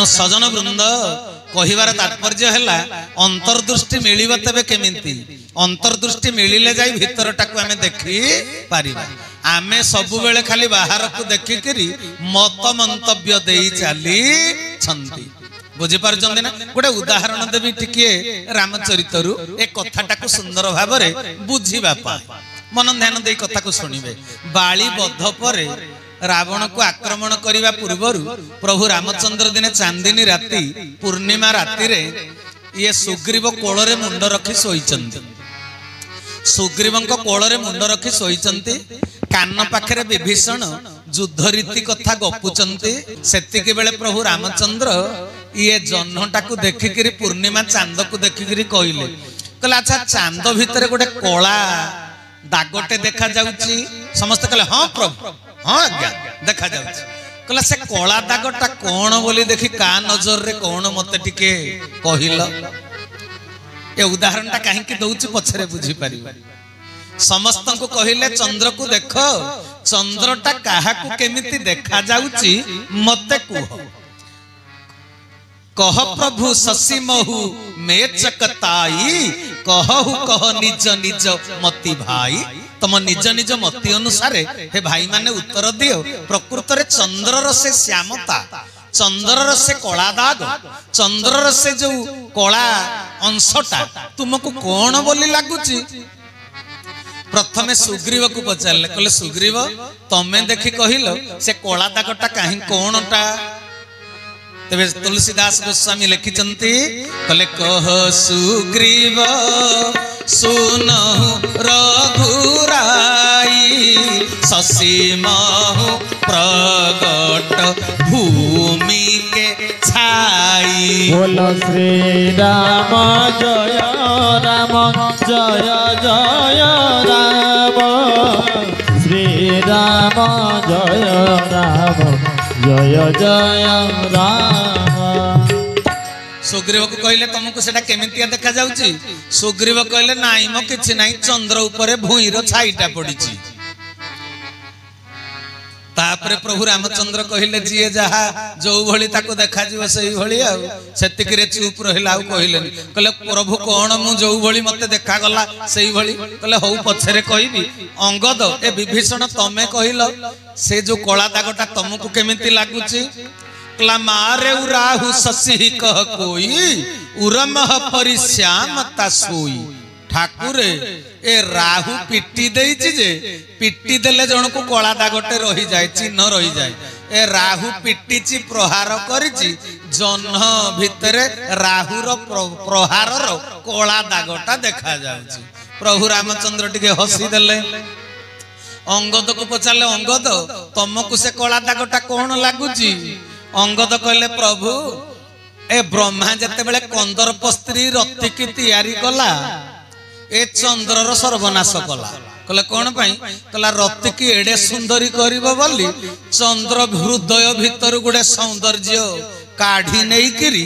सजन वृंद कहिबार तात्पर्य है अंतर्दृष्टि मिलिब तेबे केमिति अंतर्दृष्टि मिलिले जाई भितरटाकू आमे देखि पारिबा। आमे सब बेले खाली बाहर को देखिकरी मत मंतव्य देई चली छंती बुझी पारुचंदी ना। गोटे उदाहरण देबी टिके रामचरितरु ए कथाटाकू सुंदर भाबरे बुझिबा पाए मन ध्यान देई कथा को सुनिबे। बाली बध परे रावण को आक्रमण करने पूर्वर प्रभु रामचंद्र दिने चांदिनी राति पूर्णिमा राति रे ये सुग्रीव कोଳରେ मुंड रखी सोईचंती। सुग्रीव कोଳରେ मुंड रखी सोईचंती कान पाखरे विभीषण युद्ध रीति कथा गपुचंती। सेतिके बेले प्रभु रामचंद्र ये जह्नटा को देखिकरी पूर्णिमा चांद को देखिकरी कहले कहले अच्छा चांद भितर गोटे कला दागटे देखा जाउची। समस्त कहले हाँ प्रभु हाँ आज्ञा देखा जाउची। कहला से कला दागटा कौन बोली देखी का नजर रे कौन मते टिके कहिल। ए उदाहरणटा काहे कि दउची पछरे बुझी पारिबा। समस्त को कहिले चंद्र को देख चंद्रटा काहा को केमिति देखा जाउची मते कुह। कह प्रभु शशि महु में चकताई कहु कह निज निज मति भाई। तुम निज निज मति अनुसार हे भाई माने उत्तर दियो। प्रकृत रे चंद्रर से श्यामता चंद्रर से कला दाग चंद्रर से जो कला अंशटा तुमको कौन बोली लागुची। प्रथमे सुग्रीव को पचारे कहले सुग्रीव तमे देखी कहिलो से कला दागटा काहे कौनटा। तेरे तुलसीदास गोस्वामी लिखिचंती कहले कह सुग्रीव सुनहु रघुराई शशि महु प्रगट भूमि के छाई। बोलो श्री राम जय राम जय जय राम श्री राम जय राम जय जय राम। सुग्रीव को कहले तुमको सेटा केमितिया देखा जाउची। सुग्रीव कहले नाई म किछि नाई चंद्र उपरे भूईर छाईटा पड़ीची। तापरे प्रभु रामचंद्र कहले जिए जहा जो भली ताको देखा जीव सही भली आ सेतिक रे चुप रहिला आ कहलेनी। कहले प्रभु कोन मु जो भली मते देखा गला सही भली। कहले हौ पछरे कहबी अंगद ए विभीषण तमे कहिलो से जो कला दागटा तुमको केमिति लागुची। कहला मारे उराहु शशि कह कोई उरमह परिश्यामता सोई। ठाकुर ए राहु पिटी देइछि जे पिटी देले जण को कला दागटे रही जाय चिन्ह रही जाय। ए राहु पिटीची प्रहार करिछि जन्ह भितरे राहुर प्रहारर कला दागटा देखा जाउछि। प्रभु रामचंद्र टिके हसी देले। अंगद को पचारे अंगद तुमको से कला दागटा कौन लगुची। अंगद कहले प्रभु ए ब्रह्मा जते बेले कंदर पस्त्री रति की तैयारी कला ए चंद्रर सर्वनाश कला। कहले कौन पाई कहला रति की एडे सुंदरी करिबो बोली चंद्र हृदय भीतर गुडे सौंदर्य काढ़ी नहीं करी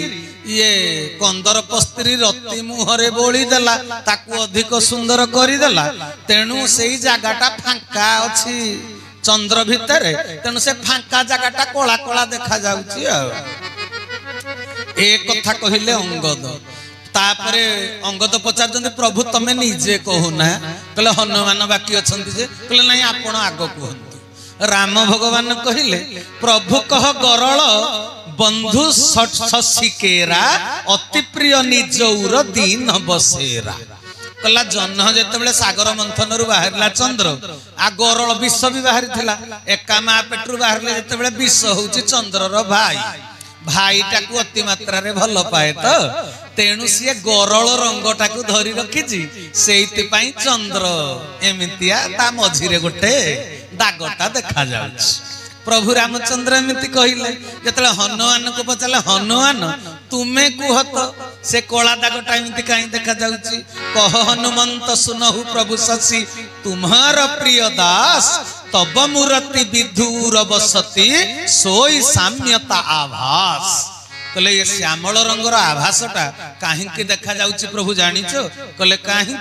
ये कंदर पस्त्री रति मुहरे बोली देला ताकू अधिक सुंदर करी देला। तेणु सेई जागाटा फांका अछि चंद्र भितरे तेणु से फांका जागाटा कला कला देखा जाउची। एक कथा कहिले अंगद। तापरे अंगद पचारचंदी प्रभु तमे निजे कहूना। कहले हनुमान बाकी अछंती जे कहले नाही आपण आगो कहंतु। राम भगवान कहिले प्रभु कह गरल बंधु शशिकेरा अति प्रिय निज उर दीन बसेरा। कहला जन्ह जेतेबेले सागर मंथन रु बाहरला चंद्र आ गरल विष भी बाहरी थिला। एका मा पेटरू बाहरले जेतेबेले विष होउची चंद्रर भाई भाईटा को अति मात्रा रे भल पाए तो तेणु सी गरल रंगटा को धरी रखिची सेइति पई चंद्र एमितिया ता मझिरे गोटे दागटा देखा जाउची। प्रभु रामचंद्र एमिति कहिले जेतले हनुमान को पचाले हनुमान तुमे कुह तो से कला दागटा एमिति काई देखा जाउची। कह हनुमंत सुनहु प्रभु शशि तुम्हार प्रिय दास तब मूर्ति विधुर बसती सोई साम्यता आभास। कहले ये श्यामल रंगर आभासटा काहे देखा जाउची प्रभु जानिचो। कहले काहे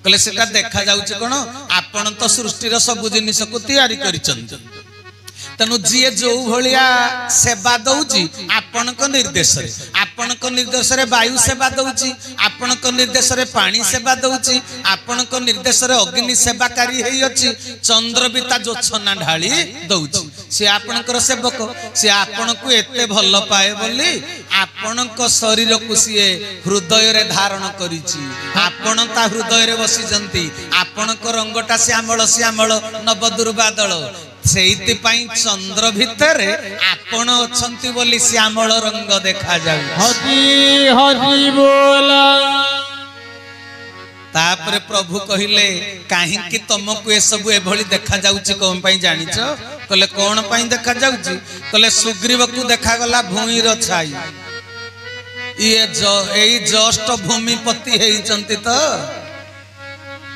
कहले सेटा देखा जाउची कोन आपण तो सृष्टि रो सब जिनिस को तैयारी करिचंती तेणु जी जो भाया सेवा दौची आपण निर्देश आपण निर्देश वायु सेवा दौची आपण निर्देश पानी सेवा दौची आपण निर्देश अग्नि सेवाकारी होती चंद्र भी ता जोछना ढाली दौची सी आपणकर सेवक सी आपण को एते भल पाए बोली आपण शरीर को सी हृदय रे धारण करिछि आपण ता हृदय रे बसिजंती आपण रंगटा श्यामल श्यामल नव दुर्बादल सेइति पई चंद्र भितर आपण अछंती बोली श्यामल रंग देखा जाउ हरि हरि बोला तापरे प्रभु कहिले काहे कि तुमको ए सब ए भली देखा जाउची कोन पई जानिछ कहले कोन पई देखा जाउची कहले सुग्रीव को देखा गला भूमि र छाई ये एई जस्ट भूमिपति हेइचंती तो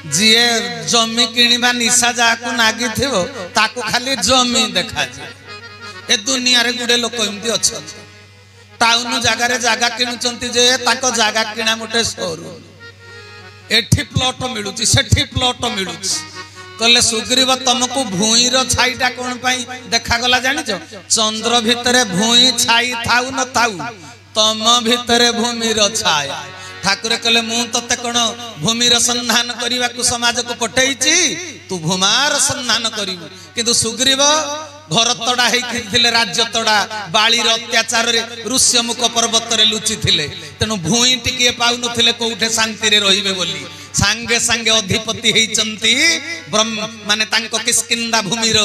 जीए जमी किणवा निशा जाकू नागी थिवो ताकू खाली जमी देखा ए दुनिया रे गुडे लोक एमती अछत टाउन जगार जगह किणुचंती जे ताको जगह किणा मोटे शोरूम एठी प्लॉट मिलुची सेठी प्लॉट मिलुची कहले सुग्रीव तुमको भूई रो छाईटा कोन पई देखा गला जानिचो चंद्र भितरे भूई छाई थाउ न थाउ तम भितरे भूमि रो छाया ठाकुर कहले मु तते कोन भूमिर संधान करने को समाज को पठेइछि तू भूमार संधान करिवु किंतु सुग्रीव घर तड़ा होते राज्य तड़ा बालीर अत्याचार ऋष्यमुख पर्वत रे लुचि थिले तेणु भूई टिके पाउन कौटे शांति रे रहिबे बोली सांगे सांगे अधिपति होइचंती ब्रह्म माने तांको किष्किंधा भूमिर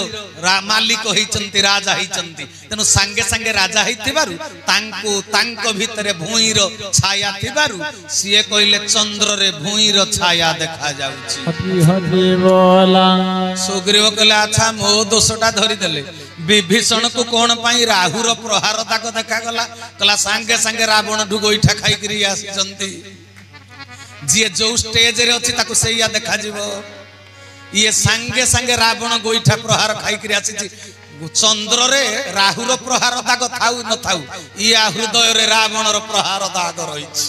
मालिक होइचंती राजा होइचंती तेणु सांगे सांगे राजा होइथिबारु तांको तांको भितरे भूईर छाया थिबारु सिए कहिले चंद्र रे भूईर छाया देखा जाउची हरि हरि बोला सुग्रीव कहले अच्छा मो दोषटा धरि देले विभीषण को कोन पाई राहुर प्रहार ताको देखा गला कहला सांगे सांगे रावण ढु गोइठा खाई करी आसीचंती जी जो स्टेज रे अछि ताको सेया देखा जीवो ये सांगे सांगे रावण गोइठा प्रहार खाई करी आसीची चंद्र रे राहुर प्रहार दाग थाउ न थाउ या हृदय रे रावण रो प्रहार दाग रहिछि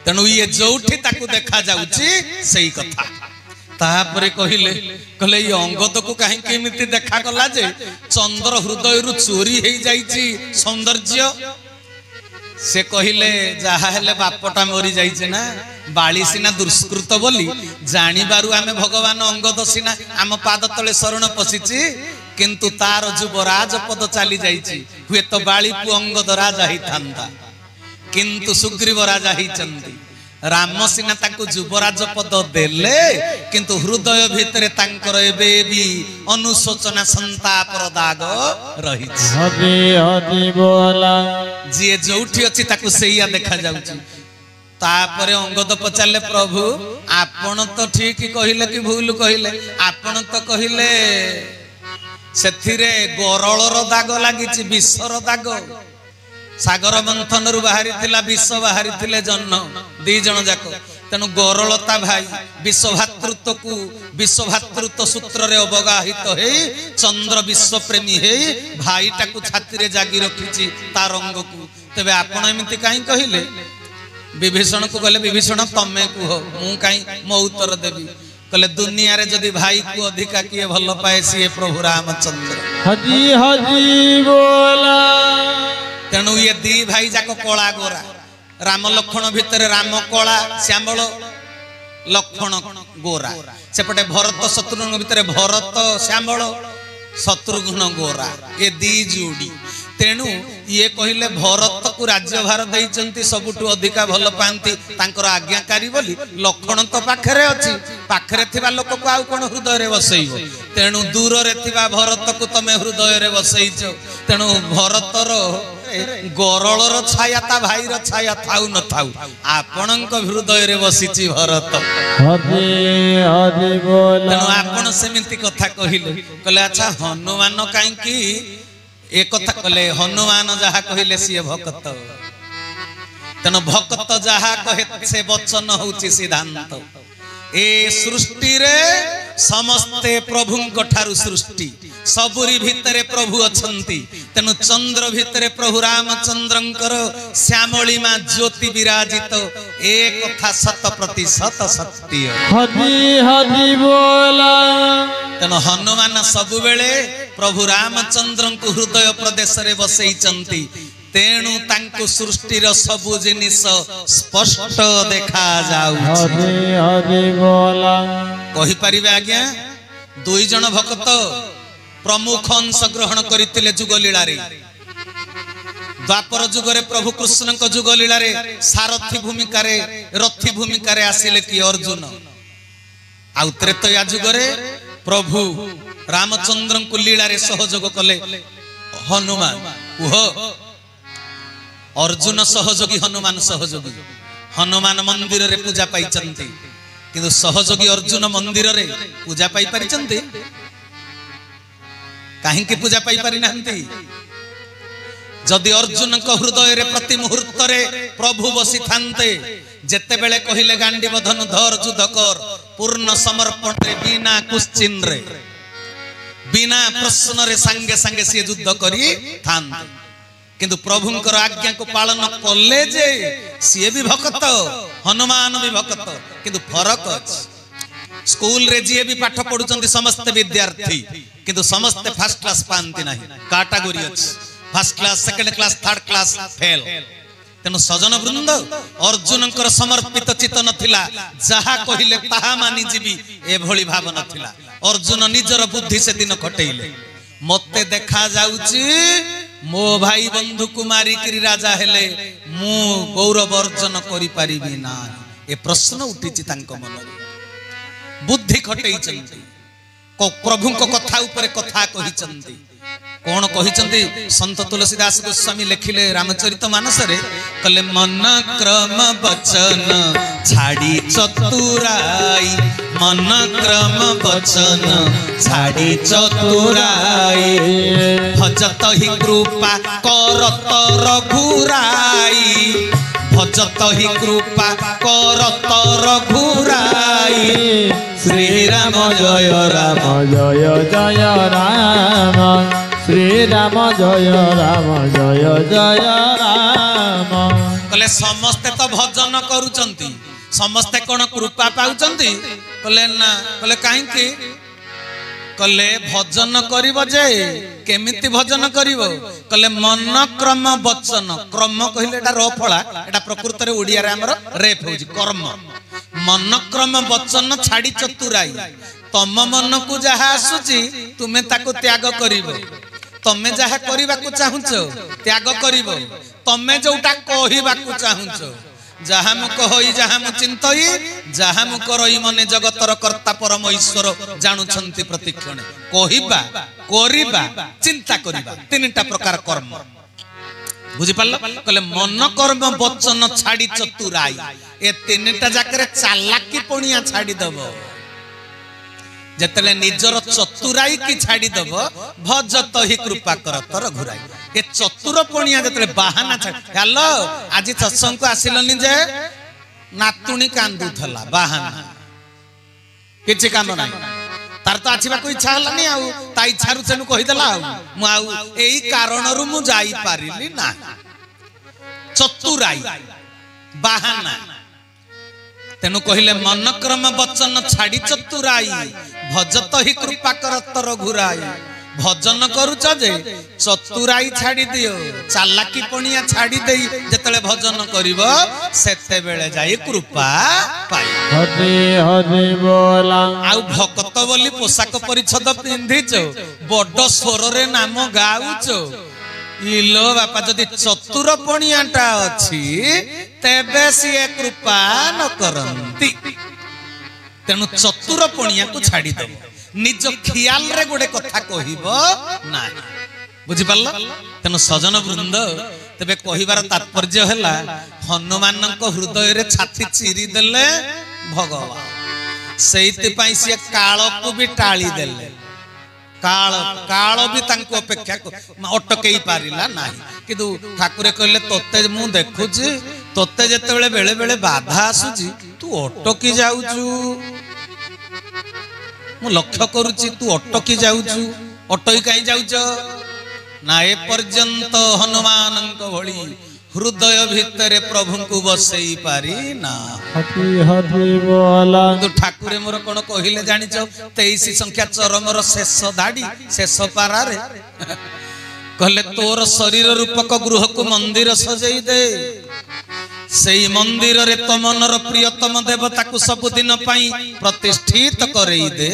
तेणु ये जोठी ताको देखा जाउची सेही कथा तापरे कहिले कहले ये अंगद को काहे केमिति देखा गला जे चंद्र हृदय रु चोरी हे जाईची सौंदर्य से कहिले जहा हेले बापटा मरी जाईचे ना बाली सिना दुष्कृत बोली जानी बारु आमे भगवान अंगद सिना आम पाद तले शरण पसिची किंतु तार युवराज पद चली जाईची हुए तो बाली पु अंगद राजा ही थांदा किंतु सुग्रीव राजा ही चंदी राम सिना तांको युवराज पद देले किंतु हृदय भितरे तांकर एबे भी अनुशोचना संतापर दाग रही हरि हरि बोला जी जोठी अछि ताको सेया देखा जाउची तापरे अंगद पचारले प्रभु आपण तो ठीक कहिले कि भूल कहिले आपण तो कहिले सेथिरे गरलर दाग लागिची विषर दाग सागर मंथन रु बाहरी थिला विष बाहरी थिले जन्म दी जन जाको तेणु गरलता भाई विश्वभातृत्व को विश्वभातृत्व सूत्र रे अवगाहित हे चंद्र विश्व प्रेमी हे भाई टाकू छाती रे जागी रखिची ता रंग को तबे आपण एमिति काई कहिले विभीषण को कहले विभीषण तमे कुह मु काई मो उत्तर देबी कहले दुनिया रे जदि भाई को अधिका किए भल पाए सी प्रभु रामचंद्र हरि हरि बोला तेणु ये दी भाई जाको कला गोरा राम लक्ष्मण भितर राम कला श्यामल लक्ष्मण गोरा सेपटे भरत शत्रुघ्न भितर भरत श्यामल शत्रुघ्न गोरा ये दी जोड़ी तेणु ये कहले भरत को राज्यभार देइचंती सबुठु अधिका भल पांती तांकर आज्ञाकारी बोली लक्ष्मण तो पाखरे अछि पाखरे थिबा लोक को आउ कोन हृदय रे बसैबो तेणु दूर रे थिबा भरत को तमे हृदय रे बसैचो तेणु भरतर गरलर छाया ता भाई रो छाया थाउ न थाउ आपणक हृदय रे बसिची भरत हरि हरि बोला तेणु आपण सेमिति कथा कहिले कहले अच्छा हनुमान काई की ए कथा कहले हनुमान जहा कहिले सी भक्त तेणु भक्त जहा कहे से वचन होची सिद्धांत ए सृष्टि रे समस्ते प्रभुंक ठारु सृष्टि सबुरी भितरे प्रभु अछंती तेणु चंद्र भितरे प्रभु रामचंद्रंकर श्यामलिमा ज्योति विराजित एक कथा 100% सत्य हरि हरि बोला तेणु हनुमान सबु बेले प्रभु रामचंद्र को हृदय प्रदेश रे बसैचंती तेणु तांको सृष्टिर सबु जिनिस स्पष्ट देखा जाउछि। हरि हरि बोला कहि परिबे आज्ञा दुई जन भक्त प्रमुख अंश ग्रहण करथिले जुग लीला रे। द्वापर जुग रे प्रभु कृष्ण को जुग लीला रे सारथी भूमिका रे रथी भूमिका रे आसिले कि अर्जुन। आउ त्रेतया जुग रे प्रभु रामचंद्र को लीला रे सहयोग कले हनुमान। ओहो अर्जुन सहयोगी हनुमान सहयोगी। हनुमान मंदिर रे पूजा पाइचंती किंतु सहयोगी अर्जुन मंदिर रे पूजा पाई परिचंती काहे की पूजा पाई पारि नांती। जदि अर्जुन को हृदय रे प्रति मुहूर्त रे प्रभु बसी थांते जेते बेले कहिले गांडी बधन धर युद्ध कर पूर्ण समर्पण रे बिना क्वेश्चन रे बिना प्रश्न रे संगे संगे से युद्ध करी थांते किंतु प्रभुंकर आज्ञा को पालन कले जे सी भी भक्त हनुमान भी भक्त किंतु फरक अछि। स्कूल रे जी भी पाठ पढुचंती समस्त विद्यार्थी किंतु समस्त फर्स्ट क्लास पांती नाही कैटेगरी अछि first class second class third class fail. तेनु सजन वृंद अर्जुन समर्पित चित्त नथिला जहा कहिले ताहा मानि जीवी एभली भाव नथिला। अर्जुन निजर बुद्धि से दिन खटेइले मते देखा जाउची मो भाई बंधु कुमारी की राजा हेले मु गौरव अर्जन करि परिबि ना ए प्रश्न उठिछि तांको मन रे। बुद्धि खटेइचंती को प्रभु को कथा ऊपर कथा कहिचंती कौन कहिचंती संत तुलसीदास गोस्वामी लिखिले रामचरित मानस रे कले मन क्रम वचन छाड़ी चतुराई मन क्रम वचन छाड़ी चतुराई भजत ही कृपा करत रघुराई भजत ही कृपा करत रघुराई श्री राम जय जय राम श्री राम जय जय राम। कले समस्ते तो भजन करूचंती समस्ते कौन कृपा पाउचंती कले ना कले काहे कले भजन करिवो जे केमिति भजन करिवो कले मन क्रम वचन क्रम कहिले एटा र फळा एटा प्रकृत रे ओडिया रे हमर रेप होजी कर्म मन क्रम वचन छाड़ी चतुराई तम मन को जहा आसुची तुमे ताको त्याग करिवो तमे जहा करिबा को चाहुचो त्याग करिवो तमे जोटा कहिबा को चाहुचो जहा मु कहई जहा मु चिंतई जहा मु करई मने जगतर कर्ता परम ईश्वर जानुछंती प्रतिक्षण कहिबा करिबा चिंता करिबा तीनटा प्रकार कर्म बुझी पारल कहले मन कर्म वचन छाड़ी चतुराई ए तीनटा जाकरे चालाकी पणिया छाड़ी दबो जेतले निजर चतुराई की छाड़ी दब भजत ही कृपा करत रघुराई ए चतुर पणिया जेतले बाहाना छाड़ हेलो आज सत्संग को आसिलनी जे नातुणी कांदुथला बाहाना किछि काम नाही तार तो आछिबा को इच्छा हलानी आउ ता इच्छा रु सेनु कहि देला आउ मु आउ एई कारण रु मु जाई पारिली ना चतुराई बाहाना तेनु कहिले मन क्रम वचन छाड़ी चतुराई भजत ही कृपा करत रघुराई भजन करूच जे चतुराई छाड़ी दियो चालाकी पणिया छाड़ी देई जेतले भजन करिवो सेते बेले जाई कृपा पाई। हरि हरि बोला आउ भक्त बोली पोशाक परिच्छद पिंधिचो बड़ स्वर रे नाम गाउचो इलो बापा जदि चतुर पणियाटा अछि तेबे सिए कृपा न करंती तेनु चतुर पणिया को छाड़ी दो निज ख्याल रे गोटे कथा कहिबो नाही बुझि पारल। तेनु सजन वृंद तेबे कहिबार तात्पर्य हैला हनुमान को हृदय रे छाती चिरी देले भगवान सेइति पई सिए काल को भी टाली देले काल काल भी तांको अपेक्षा अटकई पारिला नाही किंतु ठाकुर कहले तोते मु देखुची तोते जेतेबेले बेले बेले बाधा आसुची तू अटकी जाउचू मु लक्ष्य करूची तू अटकी जाउचू अटकी काई जाउच ना ए पर्यंत हनुमानंक भली हृदय भितर प्रभु को बसई पारी ना हति हति बोला तो ठाकुरे मोर कौन कहले जानिच 23 संख्या चरमर शेष धाड़ी शेष पारारे कहले तोर शरीर रूपक गृह को मंदिर सजई दे सेई मंदिर रे तो मनर प्रियतम देवता को सबुदिन पाई प्रतिष्ठित करई दे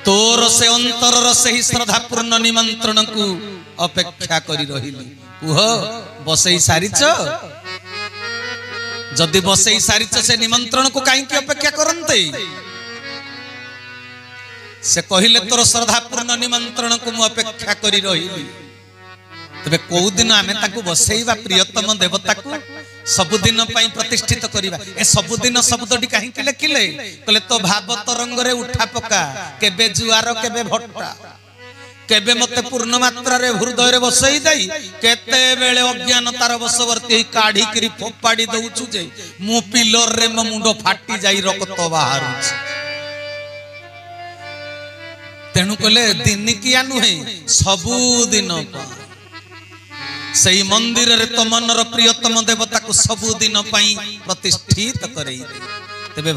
तोर से अंतरर से श्रद्धा पूर्ण निमंत्रण को अपेक्षा करी रहिली कुह बसई सारिच जदि बसई सारिच से निमंत्रण को कहीं अपेक्षा करते से कहले तोर श्रद्धा पूर्ण निमंत्रण को मु अपेक्षा करी रहिली तबे को दिन आमे ताकू बसईबा प्रियतम देवता को सबुदिन पाई प्रतिष्ठित करिबा ए सबुदिन शब्दटी काहे के लिखिले कहले तो भाव तरंग रे उठा पका केबे जुआर केबे भट्टा केबे मते पूर्ण मात्रा रे हृदय रे बसई दई केते बेले अज्ञानतार वशवर्ती काढी करी फोपाडी दउछु जे मु पिलर रे म मुंडो फाटी जाई रक्त बाहरुछ तेनु कहले दिन किया नुहे सबुदिन सही मंदिर रे तो मनर प्रियतम देवता को सबुदिन पाई प्रतिष्ठित करई दे तेबे